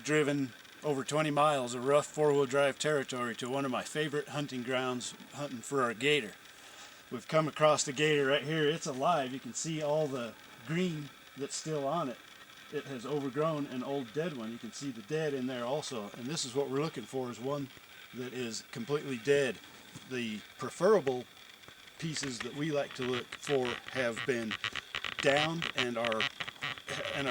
driven over 20 miles of rough four-wheel drive territory to one of my favorite hunting grounds, hunting for our gator. We've come across the gator right here. It's alive. You can see all the green that's still on it. It has overgrown an old dead one. You can see the dead in there also. And this is what we're looking for, is one that is completely dead. The preferable pieces that we like to look for have been downed and are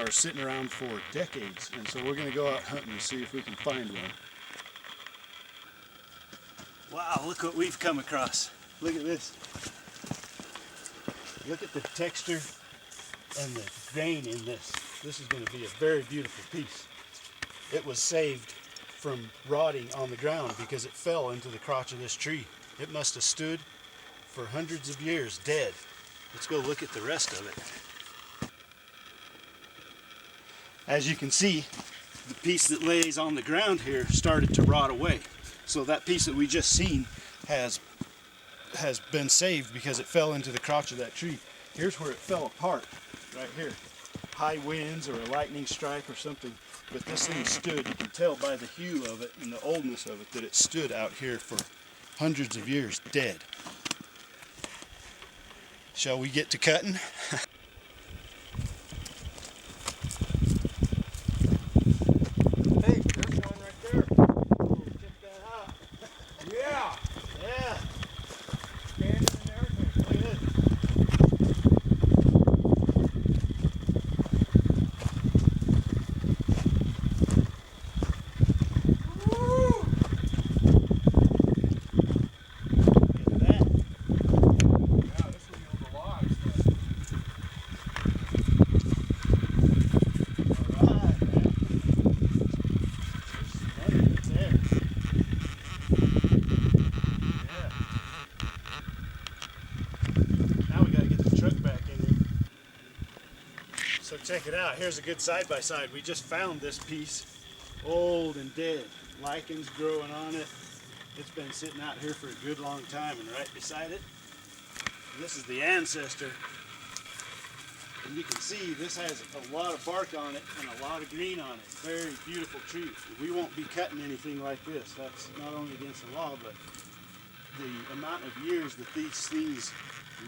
sitting around for decades. And so we're going to go out hunting and see if we can find one. Wow, look what we've come across. Look at this. Look at the texture and the grain in this. This is going to be a very beautiful piece. It was saved from rotting on the ground because it fell into the crotch of this tree. It must have stood for hundreds of years dead. Let's go look at the rest of it. As you can see, the piece that lays on the ground here started to rot away. So that piece that we just seen has been saved because it fell into the crotch of that tree. Here's where it fell apart, right here. High winds or a lightning strike or something. But this thing stood. You can tell by the hue of it and the oldness of it that it stood out here for hundreds of years dead. Shall we get to cutting? Hey, there's one right there. Oh, check that out. Yeah. Yeah. Standing and everything. Look at this. So check it out. Here's a good side-by-side. We just found this piece, old and dead. Lichens growing on it. It's been sitting out here for a good long time, and right beside it, this is the ancestor. And you can see this has a lot of bark on it and a lot of green on it. Very beautiful tree. We won't be cutting anything like this. That's not only against the law, but the amount of years that these things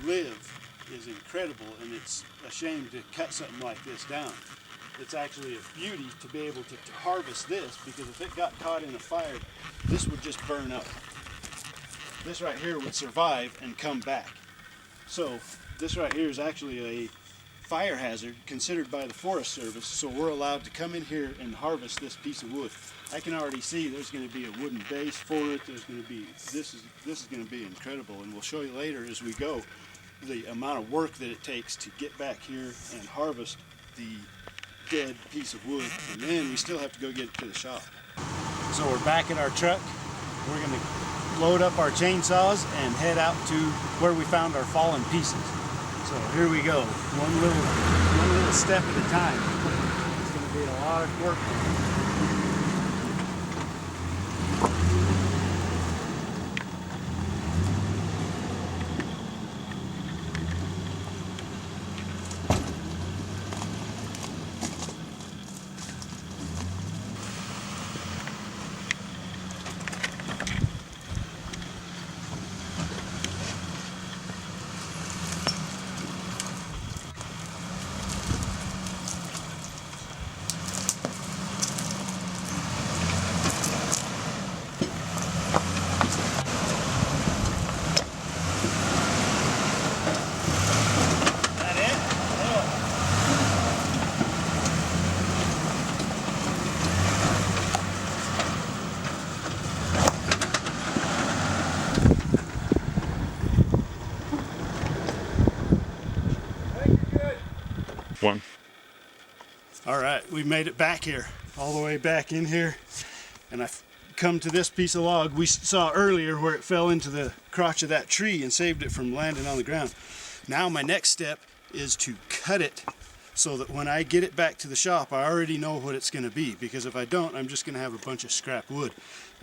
live is incredible, and it's a shame to cut something like this down. It's actually a beauty to be able to harvest this, because if it got caught in a fire, this would just burn up. This right here would survive and come back. So this right here is actually a fire hazard considered by the Forest Service, so we're allowed to come in here and harvest this piece of wood. I can already see there's going to be a wooden base for it. There's going to be, this is going to be incredible, and we'll show you later as we go the amount of work that it takes to get back here and harvest the dead piece of wood, and then we still have to go get it to the shop. So we're back in our truck. We're going to load up our chainsaws and head out to where we found our fallen pieces. So here we go, one little step at a time. It's going to be a lot of work. One. All right, we made it back here, all the way back in here, and I've come to this piece of log we saw earlier where it fell into the crotch of that tree and saved it from landing on the ground. Now my next step is to cut it so that when I get it back to the shop, I already know what it's going to be, because if I don't, I'm just going to have a bunch of scrap wood.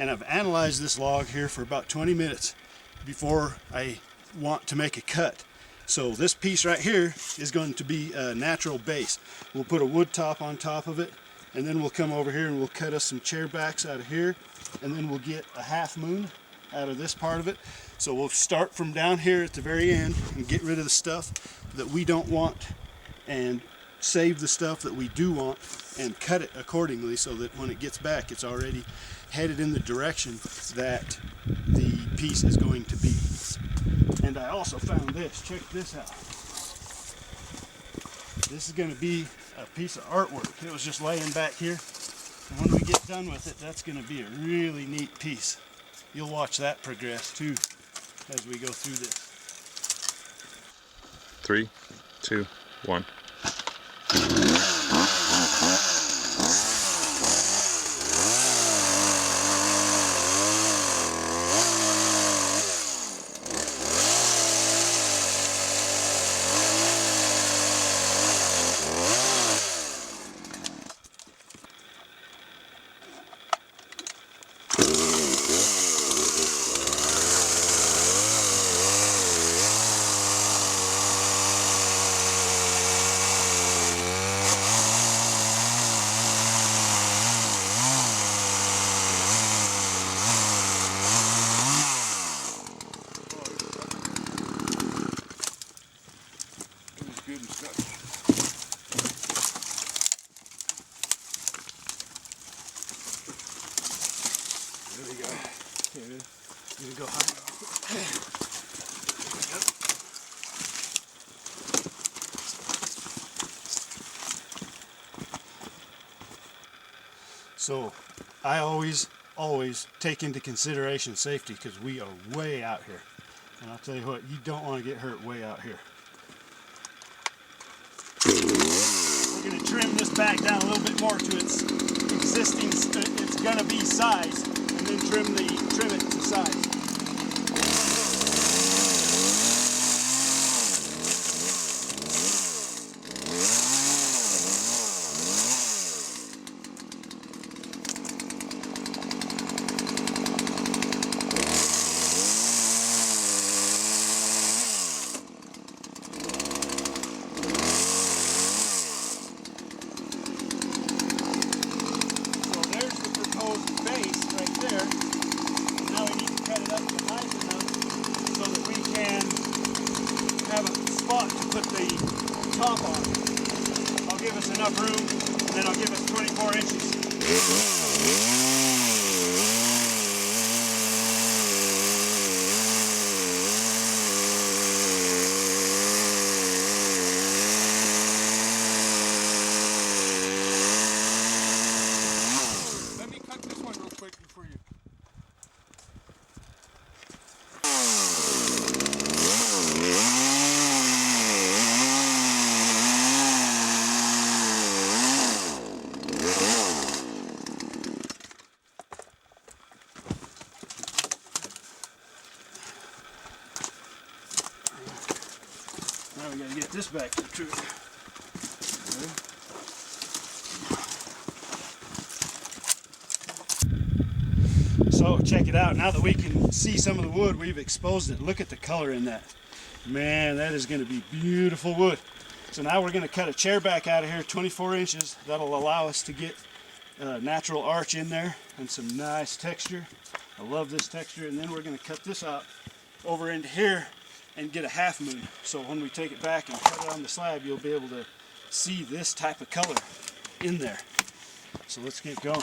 And I've analyzed this log here for about 20 minutes before I want to make a cut. So this piece right here is going to be a natural base. We'll put a wood top on top of it, And then we'll come over here and we'll cut us some chair backs out of here, and then we'll get a half moon out of this part of it. So we'll start from down here at the very end and get rid of the stuff that we don't want and save the stuff that we do want and cut it accordingly so that when it gets back it's already headed in the direction that the piece is going to be. And I also found this. Check this out. This is going to be a piece of artwork. It was just laying back here, and when we get done with it, that's going to be a really neat piece. You'll watch that progress too as we go through this. 3, 2, 1. Good and stuff. There we go. Okay, here we go. So I always take into consideration safety, because we are way out here. And I'll tell you what, you don't want to get hurt way out here. We're going to trim this back down a little bit more to its existing, it's going to be size, and then trim it to size. Base right there. Now we need to cut it up to height enough so that we can have a spot to put the top on. I'll give us enough room, and then I'll give us 24 inches. Now we got to get this back to the truth. So check it out. Now that we can see some of the wood, we've exposed it. Look at the color in that. Man, that is going to be beautiful wood. So now we're going to cut a chair back out of here, 24 inches. That'll allow us to get a natural arch in there and some nice texture. I love this texture. And then we're going to cut this out over into here and get a half moon. So when we take it back and cut it on the slab, you'll be able to see this type of color in there. So let's get going.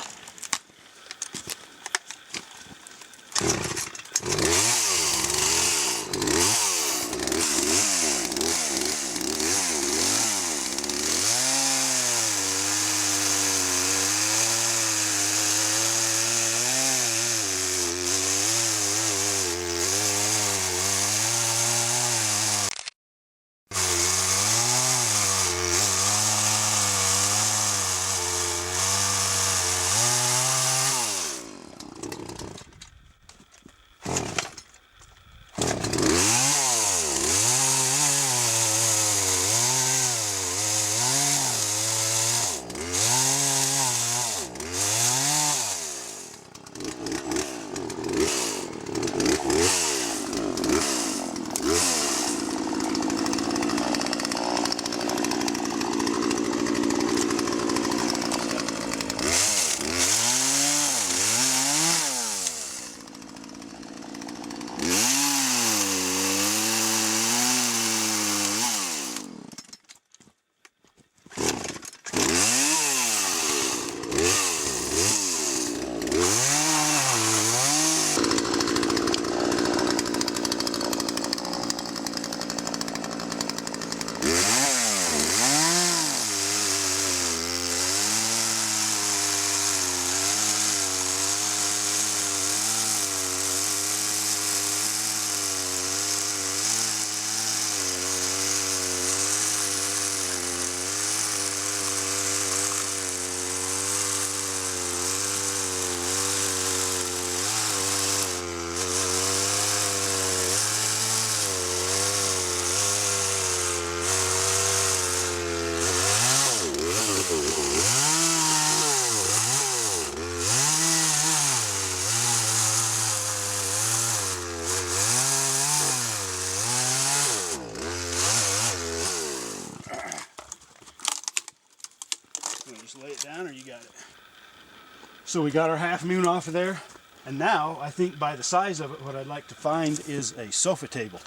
So we got our half moon off of there, and now I think by the size of it, what I'd like to find is a sofa table.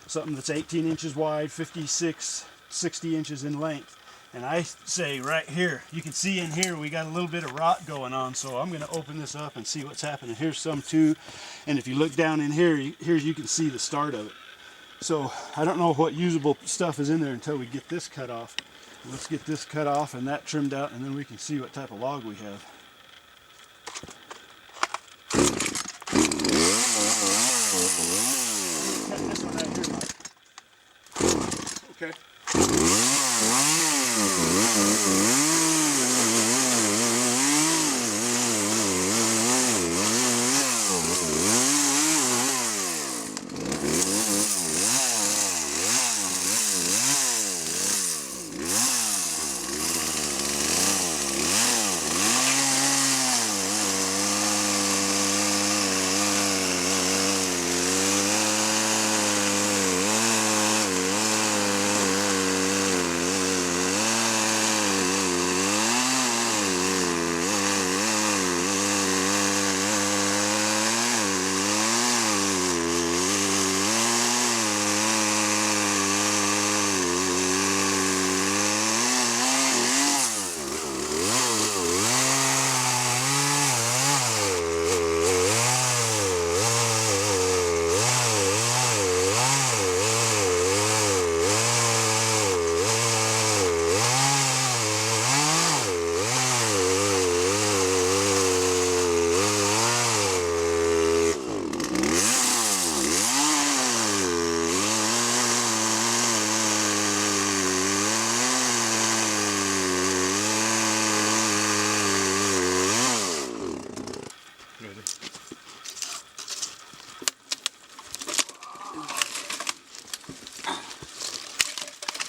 Something that's 18 inches wide, 56, 60 inches in length. And I say right here, you can see in here we got a little bit of rot going on, so I'm going to open this up and see what's happening. Here's some too, and if you look down in here, you can see the start of it. So I don't know what usable stuff is in there until we get this cut off. Let's get this cut off and that trimmed out, and then we can see what type of log we have. Cut this one right here, Mike. Okay.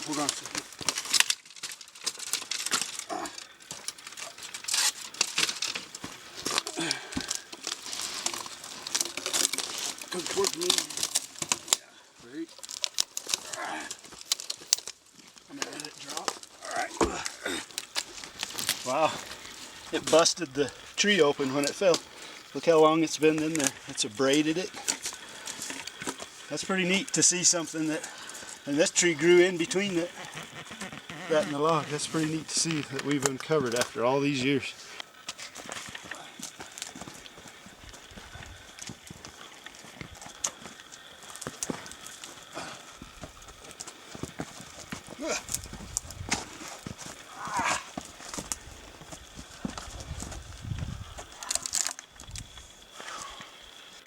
Hold on a second. Come towards me. Yeah, right. I'm gonna let it drop. Alright. Wow. It busted the tree open when it fell. Look how long it's been in there. It's abraded it. That's pretty neat to see something that, and this tree grew in between that and the log. That's pretty neat to see that we've uncovered after all these years.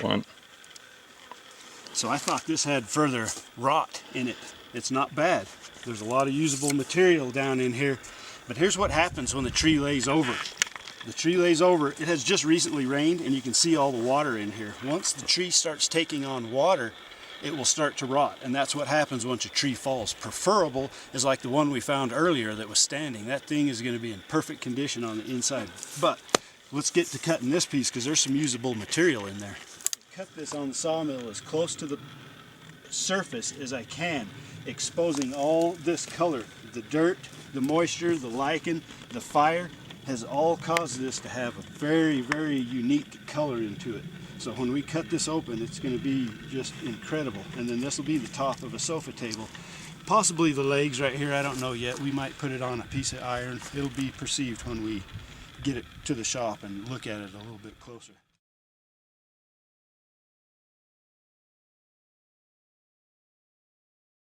One. So I thought this had further rot in it. It's not bad. There's a lot of usable material down in here. But here's what happens when the tree lays over. The tree lays over, it has just recently rained, and you can see all the water in here. Once the tree starts taking on water, it will start to rot, and that's what happens once a tree falls. Preferable is like the one we found earlier that was standing. That thing is going to be in perfect condition on the inside. But let's get to cutting this piece because there's some usable material in there. Cut this on the sawmill as close to the surface as I can, exposing all this color. The dirt, the moisture, the lichen, the fire has all caused this to have a very, very unique color into it. So when we cut this open, it's going to be just incredible. And then this will be the top of a sofa table. Possibly the legs right here, I don't know yet. We might put it on a piece of iron. It'll be perceived when we get it to the shop and look at it a little bit closer.